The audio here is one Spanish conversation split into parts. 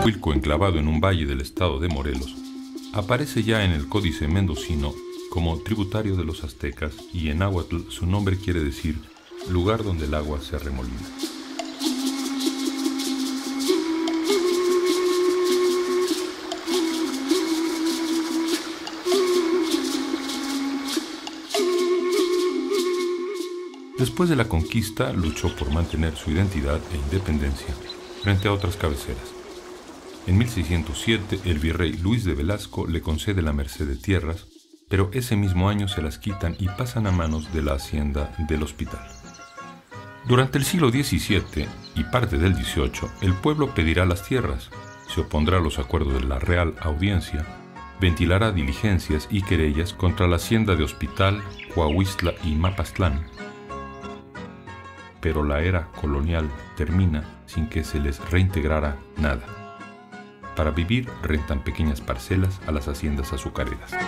Cuilco, enclavado en un valle del estado de Morelos, aparece ya en el Códice Mendocino como tributario de los aztecas y en náhuatl su nombre quiere decir lugar donde el agua se arremolina. Después de la conquista, luchó por mantener su identidad e independencia frente a otras cabeceras. En 1607, el virrey Luis de Velasco le concede la merced de tierras, pero ese mismo año se las quitan y pasan a manos de la hacienda del Hospital. Durante el siglo XVII y parte del XVIII, el pueblo pedirá las tierras, se opondrá a los acuerdos de la Real Audiencia, ventilará diligencias y querellas contra la hacienda de Hospital, Coahuistla y Mapastlán. Pero la era colonial termina sin que se les reintegrara nada. Para vivir rentan pequeñas parcelas a las haciendas azucareras. Hay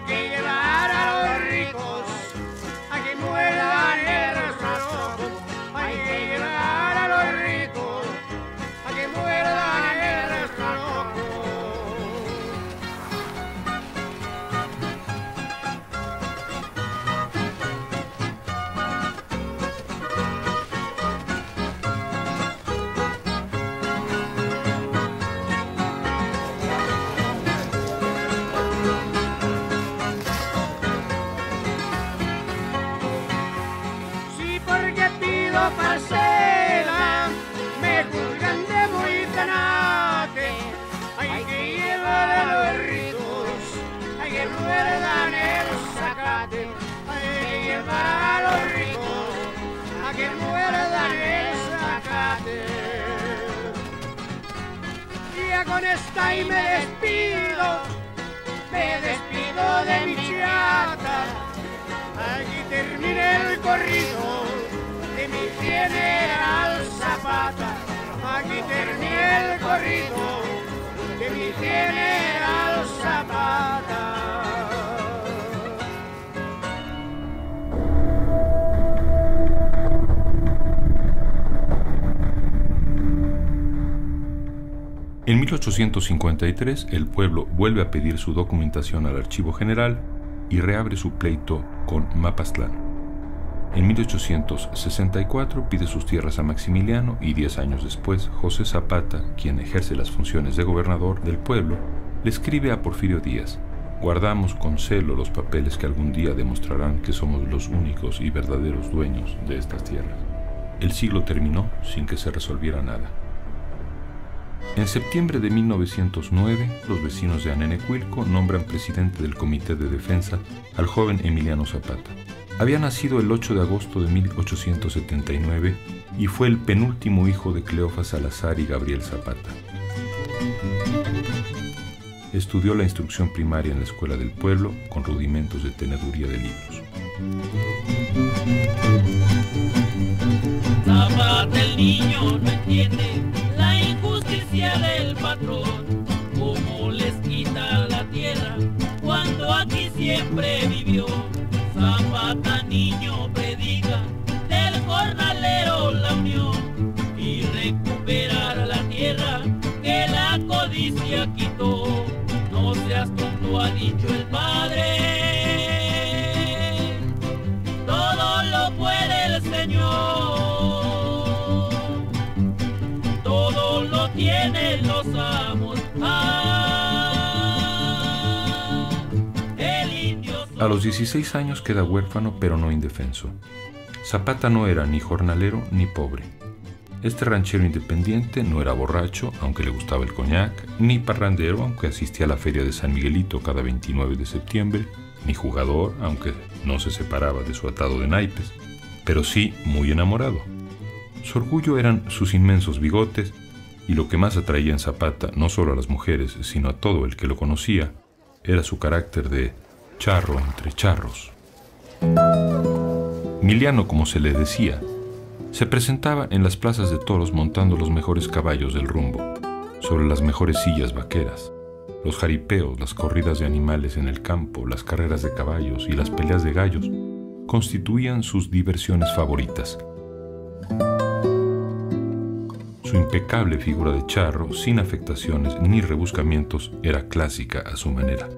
que llevar a los ricos a que mueran el raso. Hay que llevar a los ricos a que mueran el raso. Parcela, me juzgan de muy tanate. Hay que llevar a los ricos a que muerdan el zacate. Hay que llevar a los ricos a que muerdan el zacate. Ya con esta y me despido de mi chata. Aquí termina el corrido de mi general Zapata. Aquí termina el corrido de mi general Zapata. En 1853, el pueblo vuelve a pedir su documentación al Archivo General y reabre su pleito con Mapastlán. En 1864 pide sus tierras a Maximiliano y 10 años después, José Zapata, quien ejerce las funciones de gobernador del pueblo, le escribe a Porfirio Díaz: guardamos con celo los papeles que algún día demostrarán que somos los únicos y verdaderos dueños de estas tierras. El siglo terminó sin que se resolviera nada. En septiembre de 1909, los vecinos de Anenecuilco nombran presidente del Comité de Defensa al joven Emiliano Zapata. Había nacido el 8 de agosto de 1879 y fue el penúltimo hijo de Cleofas Salazar y Gabriel Zapata. Estudió la instrucción primaria en la escuela del pueblo con rudimentos de teneduría de libros. Zapata el niño no entiende la injusticia del patrón, cómo les quita la tierra cuando aquí siempre vivió. Zapata niño predica del jornalero la unión y recuperar la tierra que la codicia quitó. No seas tonto, ha dicho el padre, todo lo puede el Señor, todo lo tienen los amos. A los 16 años queda huérfano pero no indefenso. Zapata no era ni jornalero ni pobre. Este ranchero independiente no era borracho, aunque le gustaba el coñac, ni parrandero, aunque asistía a la feria de San Miguelito cada 29 de septiembre, ni jugador, aunque no se separaba de su atado de naipes, pero sí muy enamorado. Su orgullo eran sus inmensos bigotes, y lo que más atraía en Zapata, no solo a las mujeres, sino a todo el que lo conocía, era su carácter de charro entre charros. Miliano, como se le decía, se presentaba en las plazas de toros montando los mejores caballos del rumbo, sobre las mejores sillas vaqueras, los jaripeos, las corridas de animales en el campo, las carreras de caballos y las peleas de gallos, constituían sus diversiones favoritas. Su impecable figura de charro, sin afectaciones ni rebuscamientos, era clásica a su manera.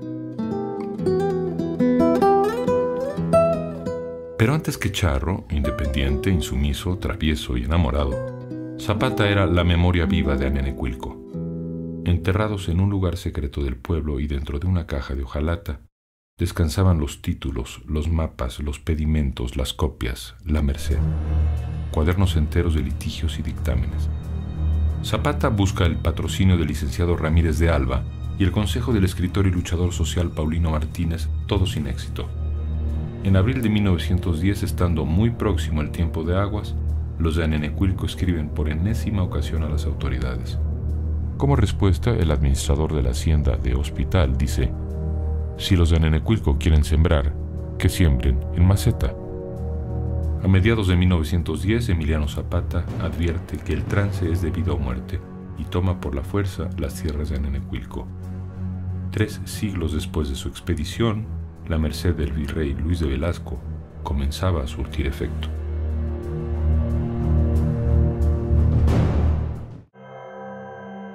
Pero antes que charro, independiente, insumiso, travieso y enamorado, Zapata era la memoria viva de Anenecuilco. Enterrados en un lugar secreto del pueblo y dentro de una caja de hojalata, descansaban los títulos, los mapas, los pedimentos, las copias, la merced, cuadernos enteros de litigios y dictámenes. Zapata busca el patrocinio del licenciado Ramírez de Alba y el consejo del escritor y luchador social Paulino Martínez, todo sin éxito. En abril de 1910, estando muy próximo el tiempo de aguas, los de Anenecuilco escriben por enésima ocasión a las autoridades. Como respuesta, el administrador de la hacienda de Hospital dice: si los de Anenecuilco quieren sembrar, que siembren en maceta. A mediados de 1910, Emiliano Zapata advierte que el trance es de vida o muerte y toma por la fuerza las tierras de Anenecuilco. 3 siglos después de su expedición, la merced del virrey Luis de Velasco comenzaba a surtir efecto.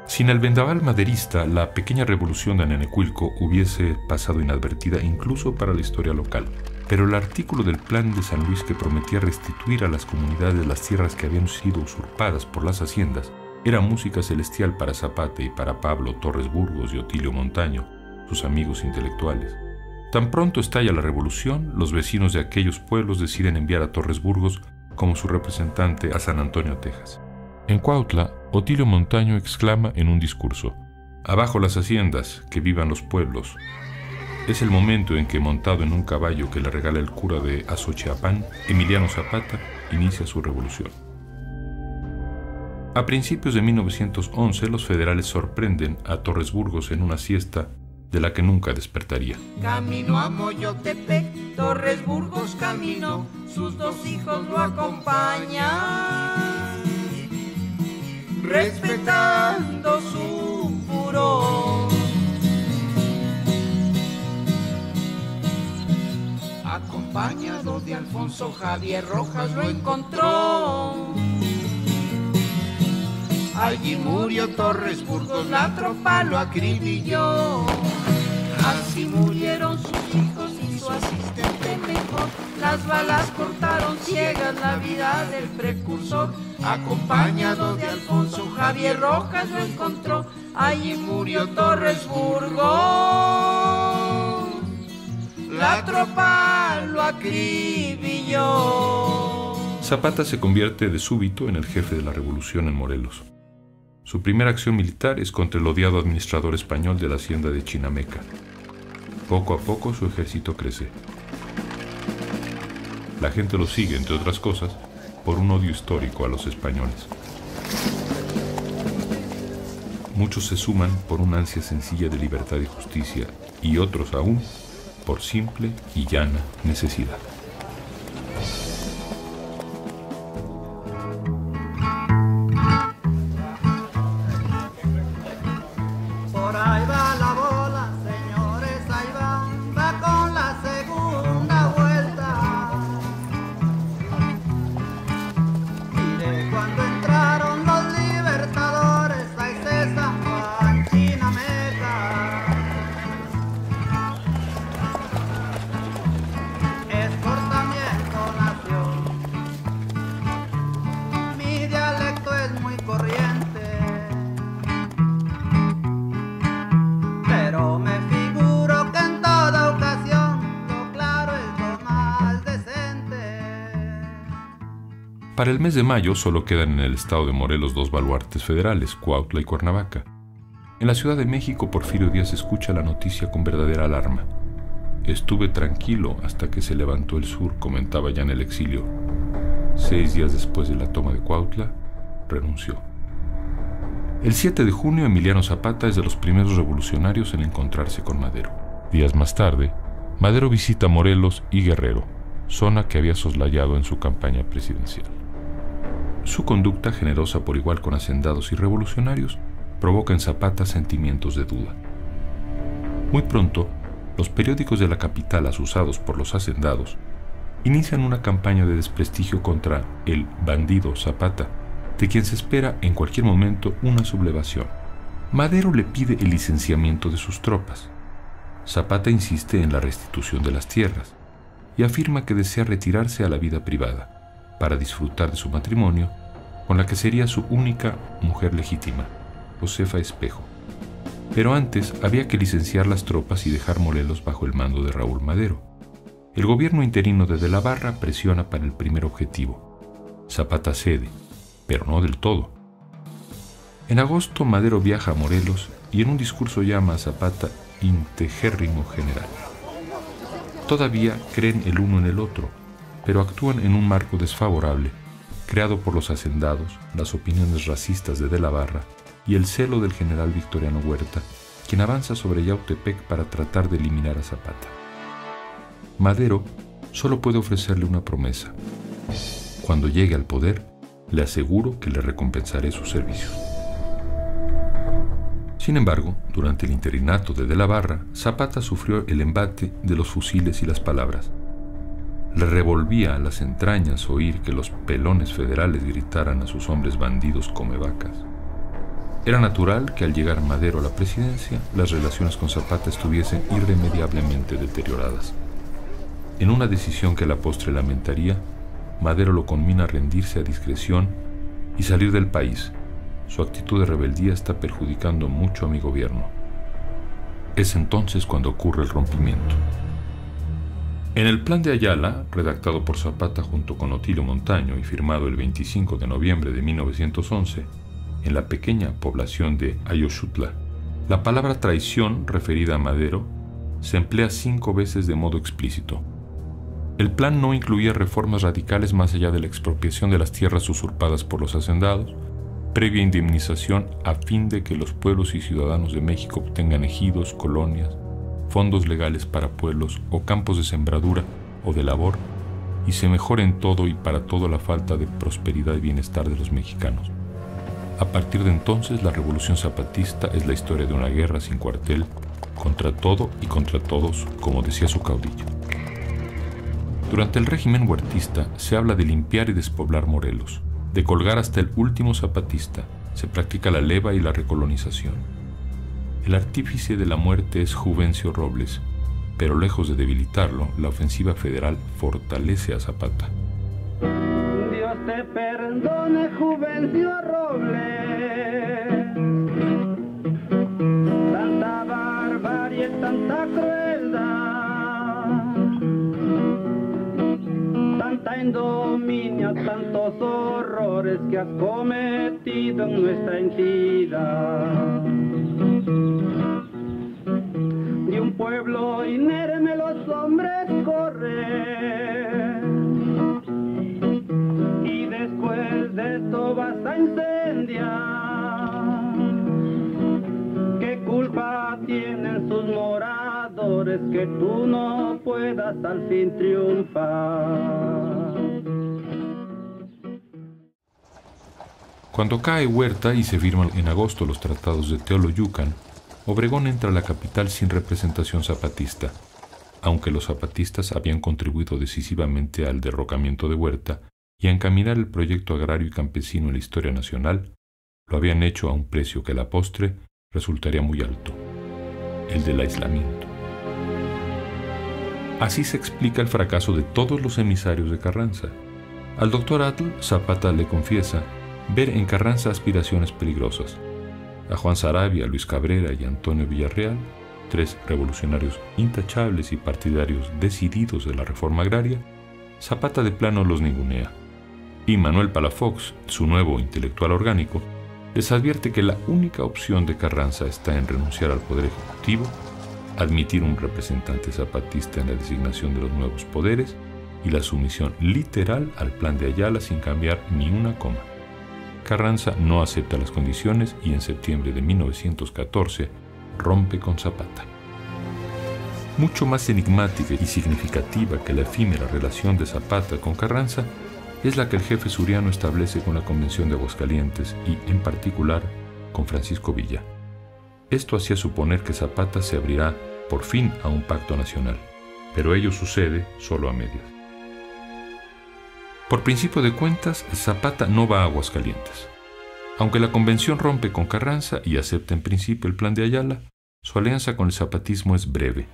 Sin el vendaval maderista, la pequeña revolución de Anenecuilco hubiese pasado inadvertida incluso para la historia local. Pero el artículo del Plan de San Luis que prometía restituir a las comunidades las tierras que habían sido usurpadas por las haciendas era música celestial para Zapata y para Pablo Torres Burgos y Otilio Montaño, sus amigos intelectuales. Tan pronto estalla la revolución, los vecinos de aquellos pueblos deciden enviar a Torres Burgos como su representante a San Antonio, Texas. En Cuautla, Otilio Montaño exclama en un discurso: «Abajo las haciendas, que vivan los pueblos». Es el momento en que, montado en un caballo que le regala el cura de Azochiapán, Emiliano Zapata inicia su revolución. A principios de 1911, los federales sorprenden a Torres Burgos en una siesta de la que nunca despertaría. Camino a Moyotepec, Torres Burgos caminó, sus 2 hijos lo acompañan, respetando su furor. Acompañado de Alfonso Javier Rojas lo encontró. Allí murió Torres Burgos, la tropa lo acribilló. Así murieron sus hijos y su asistente mejor. Las balas cortaron ciegas la vida del precursor. Acompañado de Alfonso Javier Rojas lo encontró. Allí murió Torres Burgos, la tropa lo acribilló. Zapata se convierte de súbito en el jefe de la revolución en Morelos. Su primera acción militar es contra el odiado administrador español de la hacienda de Chinameca. Poco a poco su ejército crece. La gente lo sigue, entre otras cosas, por un odio histórico a los españoles. Muchos se suman por una ansia sencilla de libertad y justicia, y otros aún por simple y llana necesidad. Por ahí va la bola, señores, ahí va con la segunda vuelta. Mire cuando entraron los libertadores, ahí se San Chinameca. Escortamiento nació, mi dialecto es muy corriente, pero me figuro que en toda ocasión lo claro es lo más decente. Para el mes de mayo solo quedan en el estado de Morelos 2 baluartes federales, Cuautla y Cuernavaca. En la Ciudad de México, Porfirio Díaz escucha la noticia con verdadera alarma. «Estuve tranquilo hasta que se levantó el sur», comentaba ya en el exilio. 6 días después de la toma de Cuautla, renunció. El 7 de junio, Emiliano Zapata es de los primeros revolucionarios en encontrarse con Madero. Días más tarde, Madero visita Morelos y Guerrero, zona que había soslayado en su campaña presidencial. Su conducta, generosa por igual con hacendados y revolucionarios, provoca en Zapata sentimientos de duda. Muy pronto, los periódicos de la capital, asusados por los hacendados, inician una campaña de desprestigio contra el bandido Zapata, de quien se espera en cualquier momento una sublevación. Madero le pide el licenciamiento de sus tropas. Zapata insiste en la restitución de las tierras y afirma que desea retirarse a la vida privada para disfrutar de su matrimonio con la que sería su única mujer legítima, Josefa Espejo. Pero antes había que licenciar las tropas y dejar Morelos bajo el mando de Raúl Madero. El gobierno interino de la Barra presiona para el primer objetivo. Zapata cede, pero no del todo. En agosto, Madero viaja a Morelos y en un discurso llama a Zapata integérrimo general. Todavía creen el uno en el otro, pero actúan en un marco desfavorable, creado por los hacendados, las opiniones racistas de la Barra y el celo del general Victoriano Huerta, quien avanza sobre Yautepec para tratar de eliminar a Zapata. Madero solo puede ofrecerle una promesa. Cuando llegue al poder, le aseguro que le recompensaré sus servicios. Sin embargo, durante el interinato de la Barra, Zapata sufrió el embate de los fusiles y las palabras. Le revolvía a las entrañas oír que los pelones federales gritaran a sus hombres bandidos come vacas. Era natural que al llegar Madero a la presidencia, las relaciones con Zapata estuviesen irremediablemente deterioradas. En una decisión que a la postre lamentaría, Madero lo conmina a rendirse a discreción y salir del país. Su actitud de rebeldía está perjudicando mucho a mi gobierno. Es entonces cuando ocurre el rompimiento. En el Plan de Ayala, redactado por Zapata junto con Otilio Montaño y firmado el 25 de noviembre de 1911, en la pequeña población de Ayoxutla, la palabra traición referida a Madero se emplea 5 veces de modo explícito. El plan no incluía reformas radicales más allá de la expropiación de las tierras usurpadas por los hacendados, previa indemnización a fin de que los pueblos y ciudadanos de México obtengan ejidos, colonias, fondos legales para pueblos o campos de sembradura o de labor, y se mejore en todo y para todo la falta de prosperidad y bienestar de los mexicanos. A partir de entonces, la Revolución Zapatista es la historia de una guerra sin cuartel, contra todo y contra todos, como decía su caudillo. Durante el régimen huertista se habla de limpiar y despoblar Morelos, de colgar hasta el último zapatista, se practica la leva y la recolonización. El artífice de la muerte es Juvencio Robles, pero lejos de debilitarlo, la ofensiva federal fortalece a Zapata. Dios te perdone, Juvencio Robles, tanta barbarie, tanta crueldad, tanta indominia, tantos horrores que has cometido en nuestra entidad. De un pueblo inerme los hombres corren, y después de esto vas a incendiar. ¿Qué culpa tienen sus moradores que tú no puedas al fin triunfar? Cuando cae Huerta y se firman en agosto los tratados de Teoloyucan, Obregón entra a la capital sin representación zapatista, aunque los zapatistas habían contribuido decisivamente al derrocamiento de Huerta y a encaminar el proyecto agrario y campesino en la historia nacional, lo habían hecho a un precio que a la postre resultaría muy alto, el del aislamiento. Así se explica el fracaso de todos los emisarios de Carranza. Al doctor Atl, Zapata le confiesa ver en Carranza aspiraciones peligrosas. A Juan Saravia, Luis Cabrera y Antonio Villarreal, 3 revolucionarios intachables y partidarios decididos de la reforma agraria, Zapata de plano los ningunea. Y Manuel Palafox, su nuevo intelectual orgánico, les advierte que la única opción de Carranza está en renunciar al poder ejecutivo, admitir un representante zapatista en la designación de los nuevos poderes y la sumisión literal al Plan de Ayala sin cambiar ni una coma. Carranza no acepta las condiciones y en septiembre de 1914 rompe con Zapata. Mucho más enigmática y significativa que la efímera relación de Zapata con Carranza es la que el jefe suriano establece con la Convención de Aguascalientes y, en particular, con Francisco Villa. Esto hacía suponer que Zapata se abrirá por fin a un pacto nacional, pero ello sucede solo a medias. Por principio de cuentas, Zapata no va a Aguascalientes. Aunque la convención rompe con Carranza y acepta en principio el plan de Ayala, su alianza con el zapatismo es breve.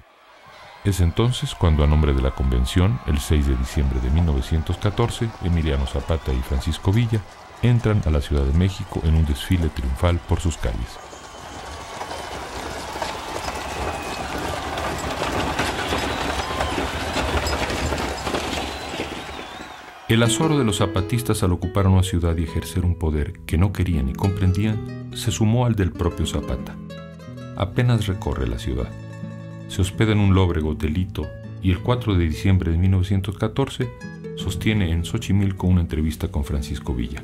Es entonces cuando, a nombre de la convención, el 6 de diciembre de 1914, Emiliano Zapata y Francisco Villa entran a la Ciudad de México en un desfile triunfal por sus calles. El azoro de los zapatistas al ocupar una ciudad y ejercer un poder que no querían ni comprendían se sumó al del propio Zapata. Apenas recorre la ciudad. Se hospeda en un lóbrego hotelito y el 4 de diciembre de 1914 sostiene en Xochimilco una entrevista con Francisco Villa.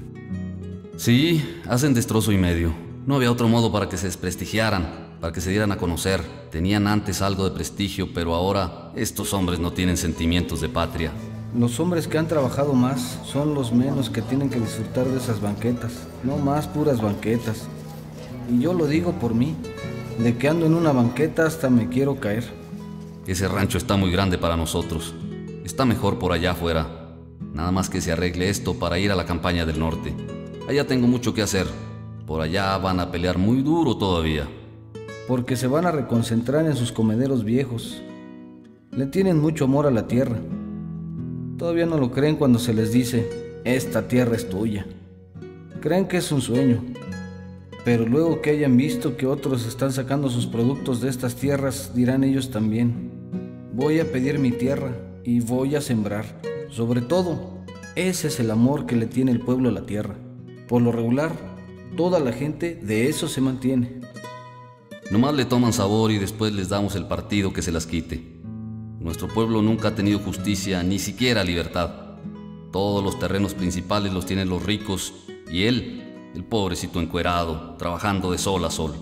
Sí, hacen destrozo y medio. No había otro modo para que se desprestigiaran, para que se dieran a conocer. Tenían antes algo de prestigio, pero ahora estos hombres no tienen sentimientos de patria. Los hombres que han trabajado más son los menos que tienen que disfrutar de esas banquetas, no más puras banquetas. Y yo lo digo por mí, de que ando en una banqueta hasta me quiero caer. Ese rancho está muy grande para nosotros. Está mejor por allá afuera. Nada más que se arregle esto para ir a la campaña del norte. Allá tengo mucho que hacer. Por allá van a pelear muy duro todavía. Porque se van a reconcentrar en sus comederos viejos. Le tienen mucho amor a la tierra. Todavía no lo creen cuando se les dice, esta tierra es tuya. Creen que es un sueño, pero luego que hayan visto que otros están sacando sus productos de estas tierras, dirán ellos también, voy a pedir mi tierra y voy a sembrar. Sobre todo, ese es el amor que le tiene el pueblo a la tierra. Por lo regular, toda la gente de eso se mantiene. Nomás le toman sabor y después les damos el partido que se las quite. Nuestro pueblo nunca ha tenido justicia, ni siquiera libertad. Todos los terrenos principales los tienen los ricos y él, el pobrecito encuerado, trabajando de sol a sol.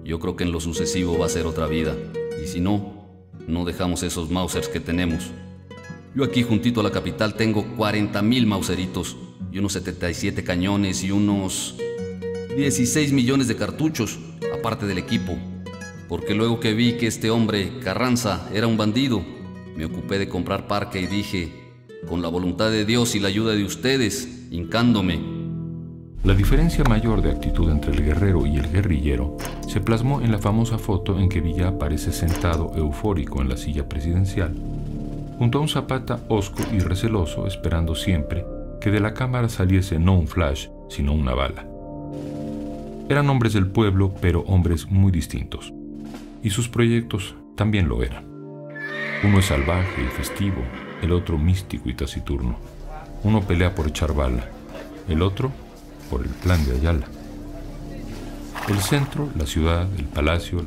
Yo creo que en lo sucesivo va a ser otra vida, y si no, no dejamos esos Mausers que tenemos. Yo aquí juntito a la capital tengo 40,000 Mauseritos y unos 77 cañones y unos 16 millones de cartuchos, aparte del equipo. Porque luego que vi que este hombre, Carranza, era un bandido, me ocupé de comprar parque y dije, con la voluntad de Dios y la ayuda de ustedes, hincándome. La diferencia mayor de actitud entre el guerrero y el guerrillero se plasmó en la famosa foto en que Villa aparece sentado eufórico en la silla presidencial, junto a un Zapata hosco y receloso, esperando siempre que de la cámara saliese no un flash, sino una bala. Eran hombres del pueblo, pero hombres muy distintos. Y sus proyectos también lo eran. Uno es salvaje y festivo, el otro místico y taciturno. Uno pelea por echar bala, el otro por el plan de Ayala. El centro, la ciudad, el palacio,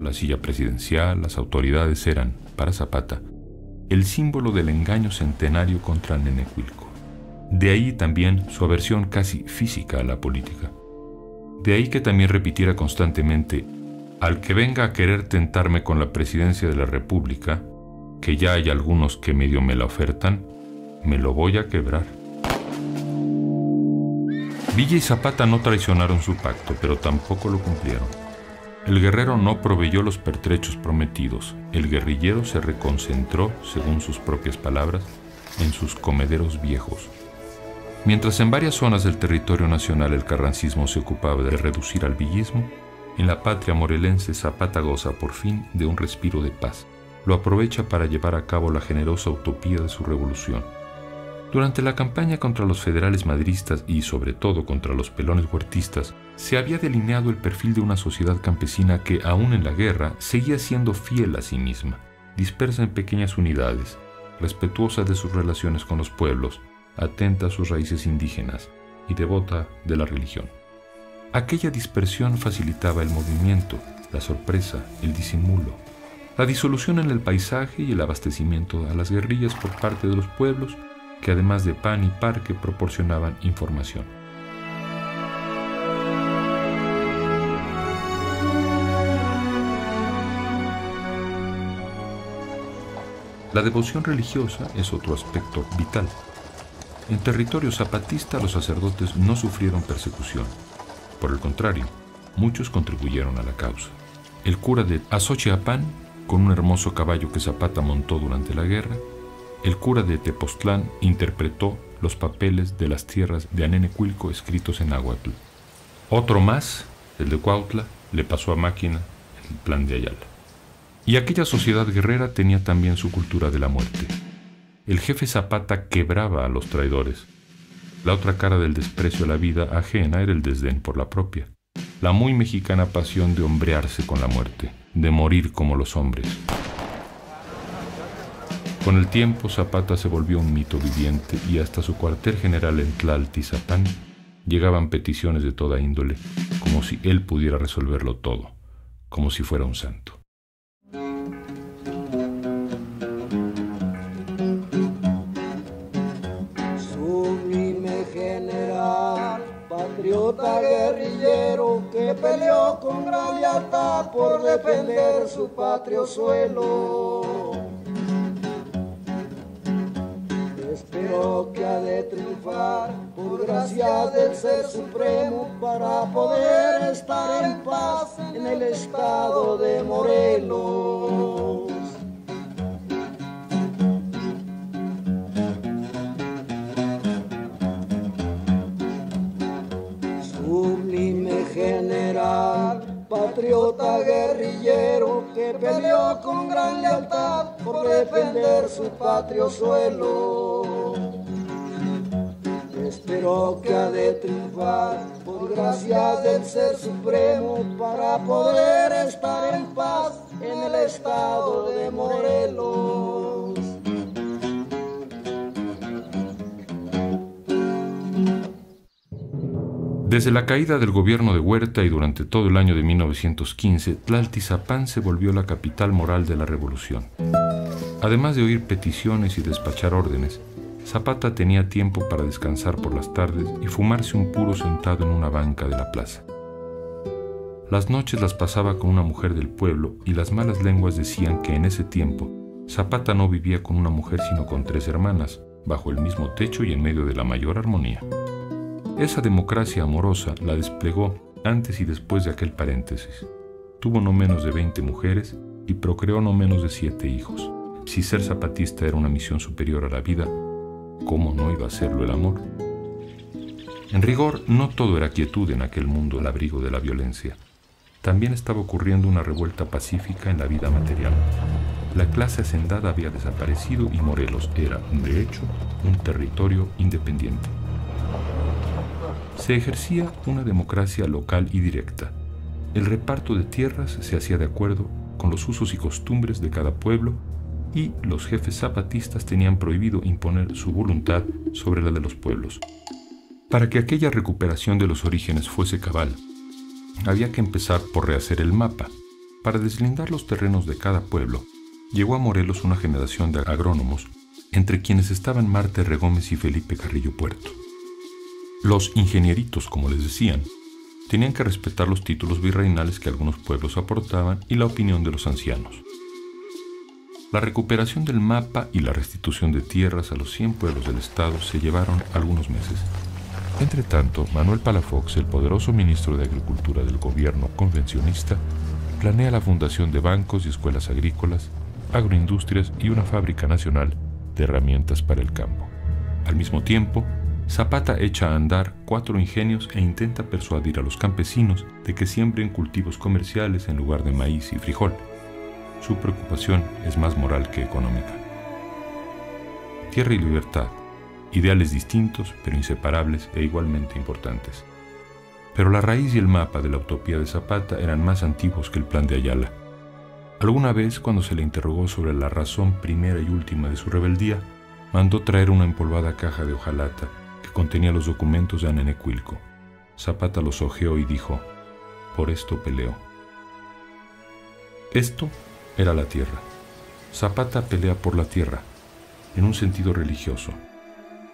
la silla presidencial, las autoridades eran, para Zapata, el símbolo del engaño centenario contra Nenecuilco. De ahí también su aversión casi física a la política. De ahí que también repitiera constantemente: al que venga a querer tentarme con la presidencia de la República, que ya hay algunos que medio me la ofertan, me lo voy a quebrar. Villa y Zapata no traicionaron su pacto, pero tampoco lo cumplieron. El guerrero no proveyó los pertrechos prometidos. El guerrillero se reconcentró, según sus propias palabras, en sus comederos viejos. Mientras en varias zonas del territorio nacional el carrancismo se ocupaba de reducir al villismo, en la patria morelense Zapata goza por fin de un respiro de paz. Lo aprovecha para llevar a cabo la generosa utopía de su revolución. Durante la campaña contra los federales madristas y sobre todo contra los pelones huertistas, se había delineado el perfil de una sociedad campesina que, aún en la guerra, seguía siendo fiel a sí misma, dispersa en pequeñas unidades, respetuosa de sus relaciones con los pueblos, atenta a sus raíces indígenas y devota de la religión. Aquella dispersión facilitaba el movimiento, la sorpresa, el disimulo, la disolución en el paisaje y el abastecimiento a las guerrillas por parte de los pueblos que, además de pan y parque, proporcionaban información. La devoción religiosa es otro aspecto vital. En territorio zapatista los sacerdotes no sufrieron persecución. Por el contrario, muchos contribuyeron a la causa. El cura de Azochiapán, con un hermoso caballo que Zapata montó durante la guerra, el cura de Tepoztlán interpretó los papeles de las tierras de Anenecuilco escritos en náhuatl. Otro más, el de Cuautla, le pasó a máquina el plan de Ayala. Y aquella sociedad guerrera tenía también su cultura de la muerte. El jefe Zapata quebraba a los traidores. La otra cara del desprecio a la vida ajena era el desdén por la propia. La muy mexicana pasión de hombrearse con la muerte, de morir como los hombres. Con el tiempo, Zapata se volvió un mito viviente y hasta su cuartel general en Tlaltizapán llegaban peticiones de toda índole, como si él pudiera resolverlo todo, como si fuera un santo. Sublime general, patriota guerrillero que peleó con gran lealtad por defender su patrio suelo. Espero que ha de triunfar por gracia del Ser Supremo para poder estar en paz en el estado de Morelos. Sublime general, patriota guerrillero que peleó con gran lealtad por defender su patrio suelo. Espero que ha de triunfar por gracia del Ser Supremo para poder estar en paz en el estado de Morelos. Desde la caída del gobierno de Huerta y durante todo el año de 1915, Tlaltizapán se volvió la capital moral de la revolución. Además de oír peticiones y despachar órdenes, Zapata tenía tiempo para descansar por las tardes y fumarse un puro sentado en una banca de la plaza. Las noches las pasaba con una mujer del pueblo y las malas lenguas decían que en ese tiempo Zapata no vivía con una mujer sino con 3 hermanas, bajo el mismo techo y en medio de la mayor armonía. Esa democracia amorosa la desplegó antes y después de aquel paréntesis. Tuvo no menos de 20 mujeres y procreó no menos de 7 hijos. Si ser zapatista era una misión superior a la vida, ¿cómo no iba a serlo el amor? En rigor, no todo era quietud en aquel mundo al abrigo de la violencia. También estaba ocurriendo una revuelta pacífica en la vida material. La clase hacendada había desaparecido y Morelos era, de hecho, un territorio independiente. Se ejercía una democracia local y directa. El reparto de tierras se hacía de acuerdo con los usos y costumbres de cada pueblo y los jefes zapatistas tenían prohibido imponer su voluntad sobre la de los pueblos. Para que aquella recuperación de los orígenes fuese cabal, había que empezar por rehacer el mapa. Para deslindar los terrenos de cada pueblo, llegó a Morelos una generación de agrónomos, entre quienes estaban Marta R. Gómez y Felipe Carrillo Puerto. Los ingenieritos, como les decían, tenían que respetar los títulos virreinales que algunos pueblos aportaban y la opinión de los ancianos. La recuperación del mapa y la restitución de tierras a los 100 pueblos del estado se llevaron algunos meses. Entre tanto, Manuel Palafox, el poderoso ministro de Agricultura del gobierno convencionista, planea la fundación de bancos y escuelas agrícolas, agroindustrias y una fábrica nacional de herramientas para el campo. Al mismo tiempo, Zapata echa a andar 4 ingenios e intenta persuadir a los campesinos de que siembren cultivos comerciales en lugar de maíz y frijol. Su preocupación es más moral que económica. Tierra y libertad, ideales distintos pero inseparables e igualmente importantes. Pero la raíz y el mapa de la utopía de Zapata eran más antiguos que el plan de Ayala. Alguna vez, cuando se le interrogó sobre la razón primera y última de su rebeldía, mandó traer una empolvada caja de hojalata que contenía los documentos de Anenecuilco. Zapata los hojeó y dijo: «Por esto peleo». Esto era la tierra. Zapata pelea por la tierra, en un sentido religioso.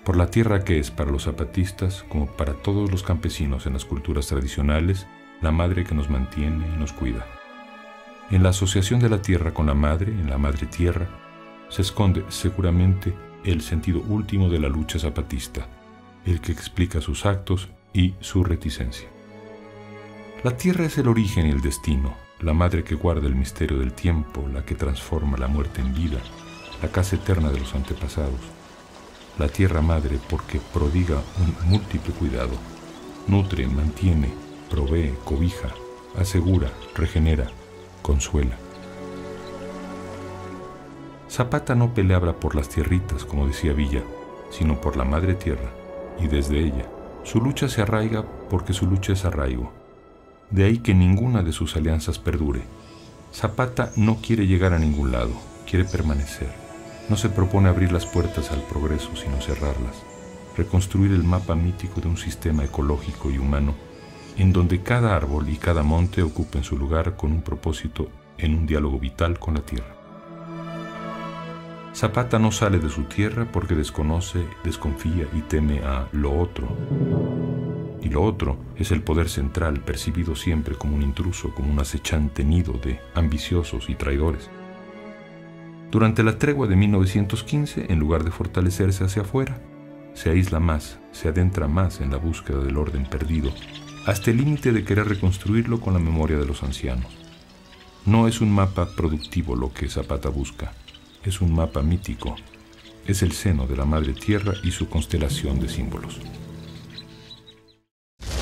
Por la tierra que es para los zapatistas, como para todos los campesinos en las culturas tradicionales, la madre que nos mantiene y nos cuida. En la asociación de la tierra con la madre, en la madre tierra, se esconde seguramente el sentido último de la lucha zapatista, el que explica sus actos y su reticencia. La tierra es el origen y el destino, la madre que guarda el misterio del tiempo, la que transforma la muerte en vida, la casa eterna de los antepasados, la tierra madre porque prodiga un múltiple cuidado, nutre, mantiene, provee, cobija, asegura, regenera, consuela. Zapata no peleaba por las tierritas, como decía Villa, sino por la madre tierra, y desde ella. Su lucha se arraiga porque su lucha es arraigo. De ahí que ninguna de sus alianzas perdure. Zapata no quiere llegar a ningún lado, quiere permanecer. No se propone abrir las puertas al progreso, sino cerrarlas. Reconstruir el mapa mítico de un sistema ecológico y humano, en donde cada árbol y cada monte ocupen su lugar con un propósito en un diálogo vital con la tierra. Zapata no sale de su tierra porque desconoce, desconfía y teme a lo otro. Y lo otro es el poder central, percibido siempre como un intruso, como un acechante nido de ambiciosos y traidores. Durante la tregua de 1915, en lugar de fortalecerse hacia afuera, se aísla más, se adentra más en la búsqueda del orden perdido, hasta el límite de querer reconstruirlo con la memoria de los ancianos. No es un mapa productivo lo que Zapata busca. Es un mapa mítico, es el seno de la madre tierra y su constelación de símbolos.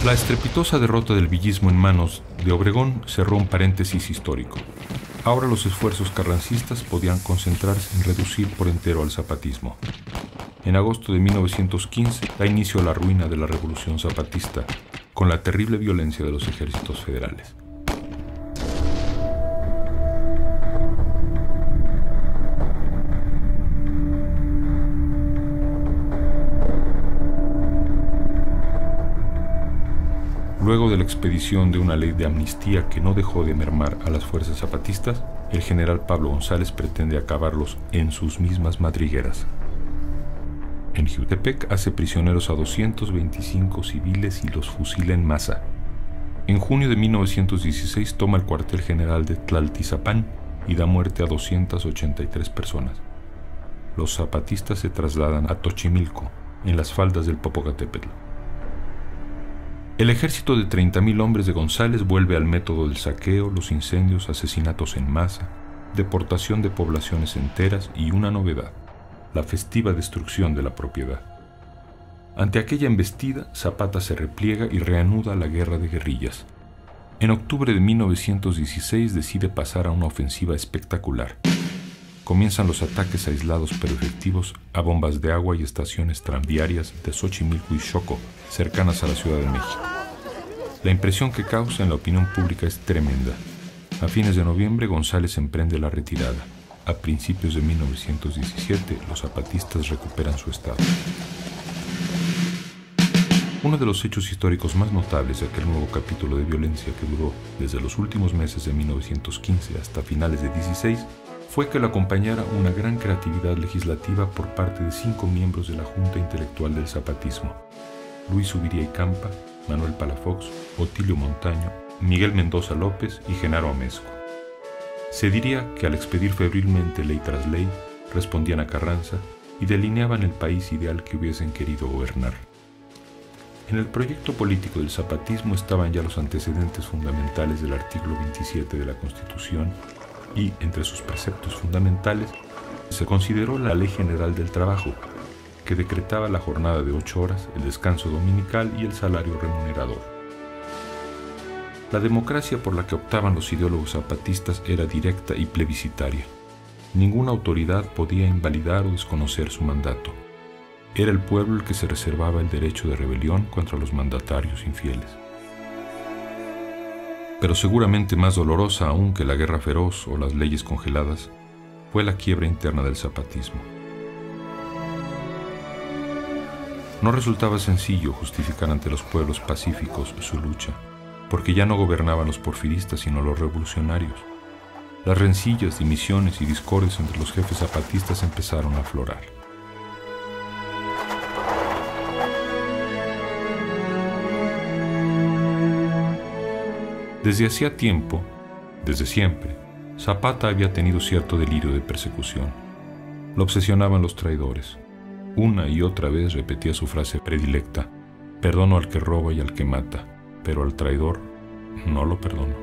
La estrepitosa derrota del villismo en manos de Obregón cerró un paréntesis histórico. Ahora los esfuerzos carrancistas podían concentrarse en reducir por entero al zapatismo. En agosto de 1915 da inicio a la ruina de la revolución zapatista, con la terrible violencia de los ejércitos federales. Luego de la expedición de una ley de amnistía que no dejó de mermar a las fuerzas zapatistas, el general Pablo González pretende acabarlos en sus mismas madrigueras. En Jiutepec hace prisioneros a 225 civiles y los fusila en masa. En junio de 1916 toma el cuartel general de Tlaltizapán y da muerte a 283 personas. Los zapatistas se trasladan a Tochimilco, en las faldas del Popocatépetl. El ejército de 30.000 hombres de González vuelve al método del saqueo, los incendios, asesinatos en masa, deportación de poblaciones enteras y una novedad, la festiva destrucción de la propiedad. Ante aquella embestida, Zapata se repliega y reanuda la guerra de guerrillas. En octubre de 1916 decide pasar a una ofensiva espectacular. Comienzan los ataques aislados pero efectivos a bombas de agua y estaciones tranviarias de Xochimilco y Xoco, cercanas a la Ciudad de México. La impresión que causa en la opinión pública es tremenda. A fines de noviembre, González emprende la retirada. A principios de 1917, los zapatistas recuperan su estado. Uno de los hechos históricos más notables de aquel nuevo capítulo de violencia que duró desde los últimos meses de 1915 hasta finales de 16 fue que lo acompañara una gran creatividad legislativa por parte de 5 miembros de la Junta Intelectual del Zapatismo: Luis Subiría y Campa, Manuel Palafox, Otilio Montaño, Miguel Mendoza López y Genaro Amezco. Se diría que al expedir febrilmente ley tras ley, respondían a Carranza y delineaban el país ideal que hubiesen querido gobernar. En el proyecto político del zapatismo estaban ya los antecedentes fundamentales del artículo 27 de la Constitución y, entre sus preceptos fundamentales, se consideró la Ley General del Trabajo, que decretaba la jornada de 8 horas, el descanso dominical y el salario remunerador. La democracia por la que optaban los ideólogos zapatistas era directa y plebiscitaria. Ninguna autoridad podía invalidar o desconocer su mandato. Era el pueblo el que se reservaba el derecho de rebelión contra los mandatarios infieles. Pero seguramente más dolorosa aún que la guerra feroz o las leyes congeladas fue la quiebra interna del zapatismo. No resultaba sencillo justificar ante los pueblos pacíficos su lucha, porque ya no gobernaban los porfiristas sino los revolucionarios. Las rencillas, dimisiones y discordias entre los jefes zapatistas empezaron a aflorar. Desde hacía tiempo, desde siempre, Zapata había tenido cierto delirio de persecución. Lo obsesionaban los traidores. Una y otra vez repetía su frase predilecta: perdono al que roba y al que mata, pero al traidor no lo perdono.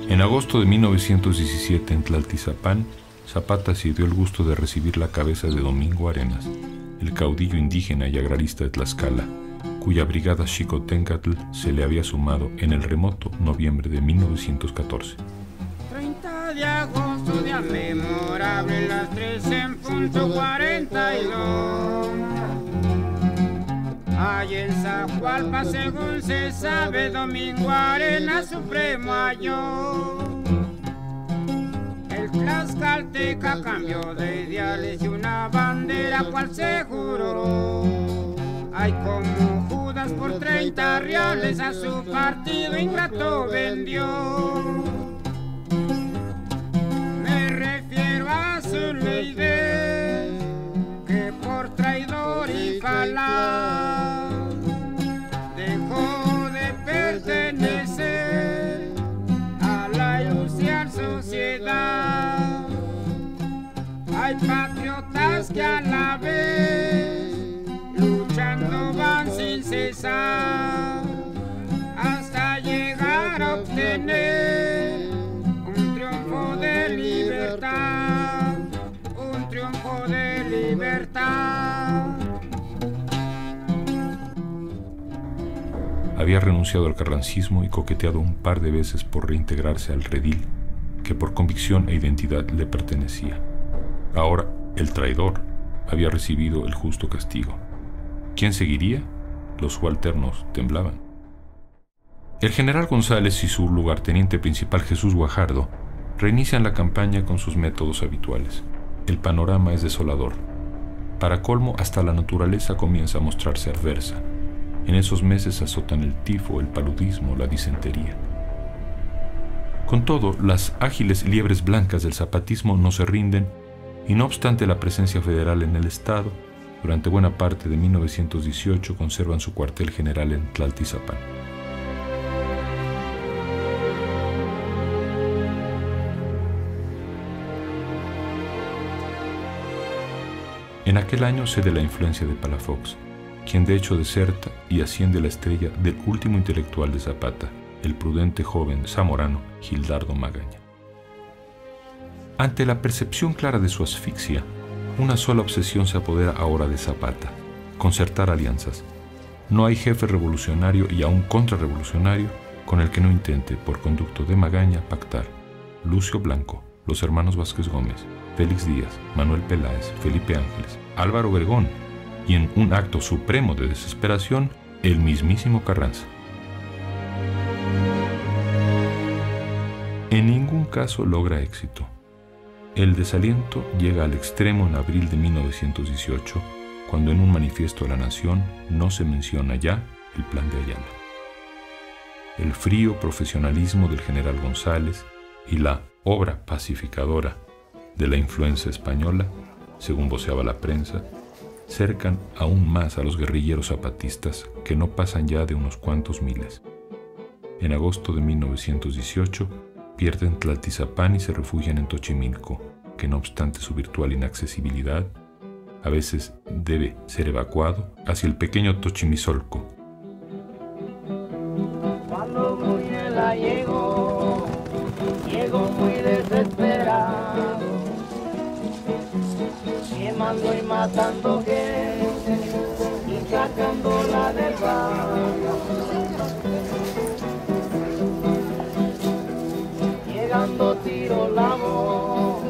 En agosto de 1917, en Tlaltizapán, Zapata se dio el gusto de recibir la cabeza de Domingo Arenas, el caudillo indígena y agrarista de Tlaxcala, cuya brigada Xicoténcatl se le había sumado en el remoto noviembre de 1914. 30 de agosto, día memorable, las 3:42. Allí en Zacualpa, según se sabe, Domingo Arenas supremo halló. El tlaxcalteca cambió de ideales y una bandera cual se juró. Ay, como Judas por 30 reales a su partido ingrato vendió. Me refiero a Zuleide, que por traidor y galán dejó de pertenecer a la ilusión sociedad. Hay patriotas que a la vez luchando van sin cesar hasta llegar a obtener un triunfo de libertad, un triunfo de libertad. Había renunciado al carrancismo y coqueteado un par de veces por reintegrarse al redil que por convicción e identidad le pertenecía. Ahora, el traidor había recibido el justo castigo. ¿Quién seguiría? Los subalternos temblaban. El general González y su lugarteniente principal Jesús Guajardo reinician la campaña con sus métodos habituales. El panorama es desolador. Para colmo, hasta la naturaleza comienza a mostrarse adversa. En esos meses azotan el tifo, el paludismo, la disentería. Con todo, las ágiles liebres blancas del zapatismo no se rinden y no obstante la presencia federal en el estado, durante buena parte de 1918 conservan su cuartel general en Tlaltizapán. En aquel año cede la influencia de Palafox, quien de hecho deserta y asciende a la estrella del último intelectual de Zapata, el prudente joven zamorano Gildardo Magaña. Ante la percepción clara de su asfixia, una sola obsesión se apodera ahora de Zapata: concertar alianzas. No hay jefe revolucionario y aún contrarrevolucionario con el que no intente, por conducto de Magaña, pactar. Lucio Blanco, los hermanos Vázquez Gómez, Félix Díaz, Manuel Peláez, Felipe Ángeles, Álvaro Obregón y, en un acto supremo de desesperación, el mismísimo Carranza. En ningún caso logra éxito. El desaliento llega al extremo en abril de 1918, cuando en un manifiesto de la Nación no se menciona ya el Plan de Ayala. El frío profesionalismo del general González y la obra pacificadora de la influencia española, según voceaba la prensa, cercan aún más a los guerrilleros zapatistas, que no pasan ya de unos cuantos miles. En agosto de 1918 pierden Tlaltizapán y se refugian en Tochimilco, que no obstante su virtual inaccesibilidad, a veces debe ser evacuado hacia el pequeño Tochimizolco. Cuando Bruñela llegó muy desesperado, quemando y matando gente y sacándola del barrio. Llegando tiro la voz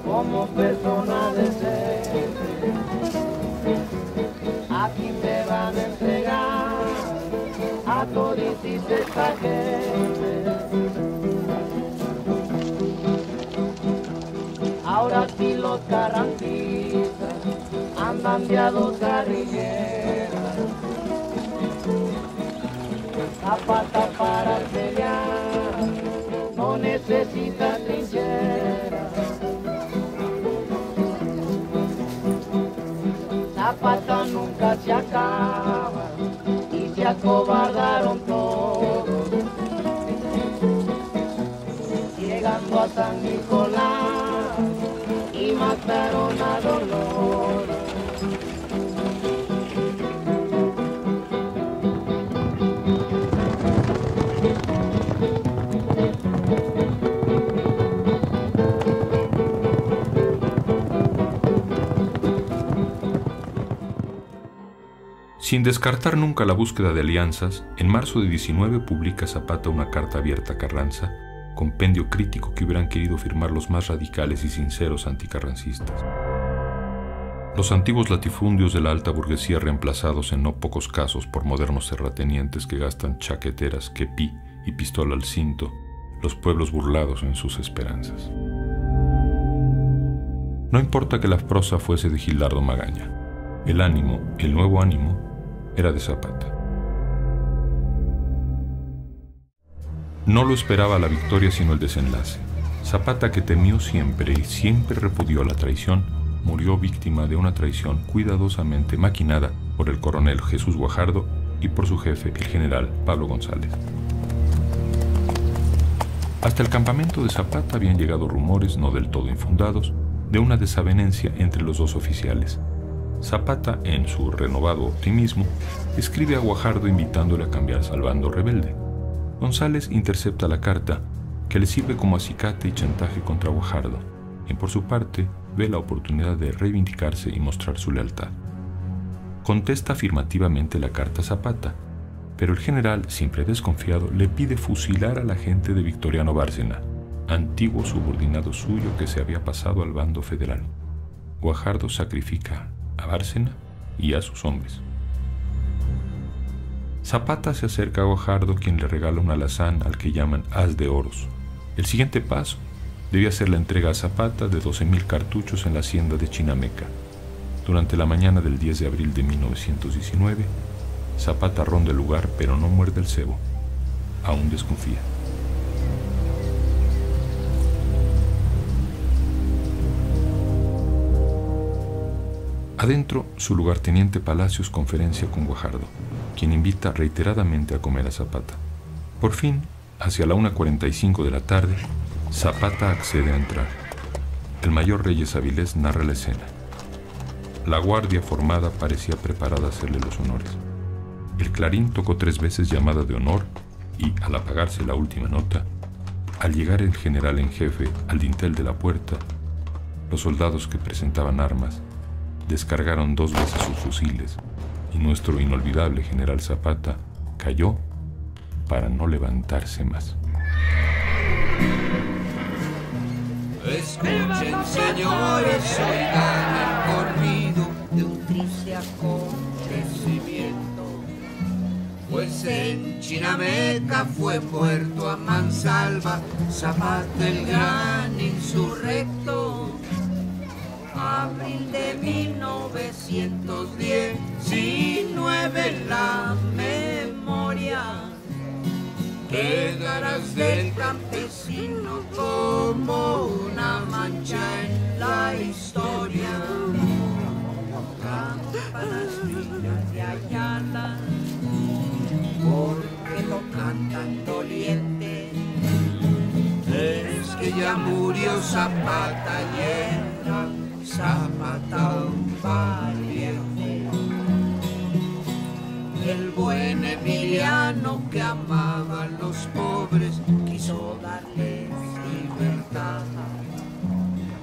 como persona decente. Aquí me van a entregar a toditita esta gente. Ahora sí los carrancistas andan de a dos carrilleras. Zapata para pelear no necesita trinchera. Zapata nunca se acaba y se acobardaron todos. Llegando a San Nicolás y mataron a Dolores. Sin descartar nunca la búsqueda de alianzas, en marzo de 19 publica Zapata una carta abierta a Carranza, compendio crítico que hubieran querido firmar los más radicales y sinceros anticarrancistas. Los antiguos latifundios de la alta burguesía reemplazados en no pocos casos por modernos terratenientes que gastan chaqueteras, kepí y pistola al cinto, los pueblos burlados en sus esperanzas. No importa que la prosa fuese de Gilardo Magaña, el ánimo, el nuevo ánimo, era de Zapata. No lo esperaba la victoria sino el desenlace. Zapata, que temió siempre y siempre repudió la traición, murió víctima de una traición cuidadosamente maquinada por el coronel Jesús Guajardo y por su jefe, el general Pablo González. Hasta el campamento de Zapata habían llegado rumores, no del todo infundados, de una desavenencia entre los dos oficiales. Zapata, en su renovado optimismo, escribe a Guajardo invitándole a cambiarse al bando rebelde. González intercepta la carta, que le sirve como acicate y chantaje contra Guajardo, quien por su parte ve la oportunidad de reivindicarse y mostrar su lealtad. Contesta afirmativamente la carta a Zapata, pero el general, siempre desconfiado, le pide fusilar a la gente de Victoriano Bárcena, antiguo subordinado suyo que se había pasado al bando federal. Guajardo sacrifica a Bárcena y a sus hombres. Zapata se acerca a Guajardo, quien le regala un alazán al que llaman haz de oros. El siguiente paso debía ser la entrega a Zapata de 12,000 cartuchos en la hacienda de Chinameca. Durante la mañana del 10 de abril de 1919, Zapata ronda el lugar, pero no muerde el cebo. Aún desconfía. Adentro, su lugarteniente Palacios conferencia con Guajardo, quien invita reiteradamente a comer a Zapata. Por fin, hacia la 1:45 de la tarde, Zapata accede a entrar. El mayor Reyes Avilés narra la escena. La guardia formada parecía preparada a hacerle los honores. El clarín tocó 3 veces llamada de honor y, al apagarse la última nota, al llegar el general en jefe al dintel de la puerta, los soldados que presentaban armas descargaron 2 veces sus fusiles y nuestro inolvidable general Zapata cayó para no levantarse más. Escuchen, señores, oigan el corrido de un triste acontecimiento. Pues en Chinameca fue muerto a mansalva Zapata, el gran insurrecto. Abril de 1919 en la memoria quedarás del campesino como una mancha en la historia. Campanas finas de Ayala, porque lo cantan doliente, es que ya murió Zapata y era Zapata un valiente. El buen Emiliano, que amaba a los pobres, quiso darles libertad.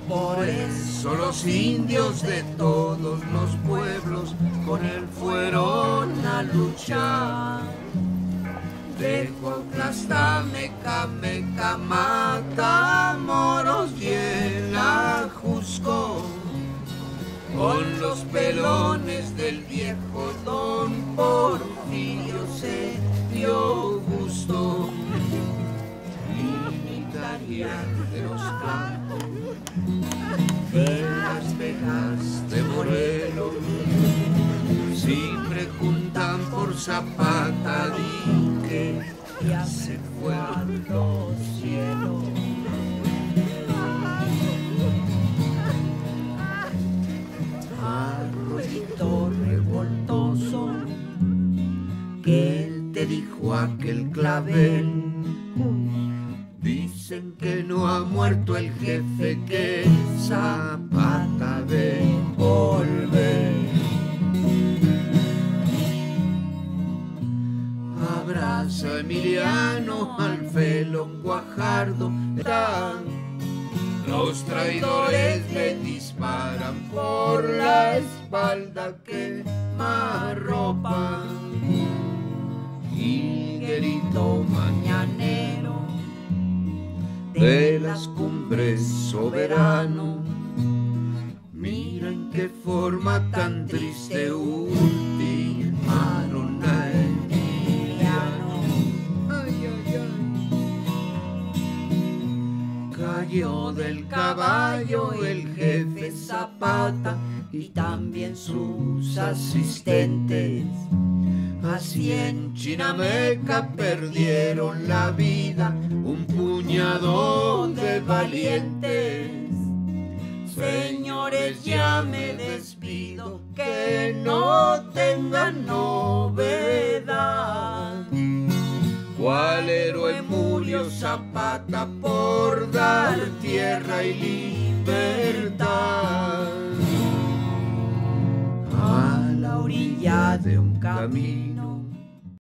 Por eso los indios de todos los pueblos con él fueron a luchar. De Cuautla hasta Meca, Matamoros y el Ajusco, con los pelones del viejo don Porfirio se dio gusto. Militarían de los campos, de las Vegas de Morelos, siempre juntan por Zapata, di que ya se fue a los cielos. Arroyito revoltoso, que él te dijo aquel clavel. Dicen que no ha muerto el jefe, que Zapata de volver. Abraza a Emiliano, al felón Guajardo. Los traidores le disparan por la espalda, que marro tropa, higuerito mañanero de las cumbres soberano. Mira en qué forma tan triste ultimaron a Emiliano. Ay, ay, ay. Cayó del caballo el jefe Zapata y también sus asistentes. Así en Chinameca perdieron la vida un puñado de valientes. Señores, ya me despido, que no tengan novedad. ¿Cuál héroe murió Zapata por dar tierra y libertad? A la orilla de un camino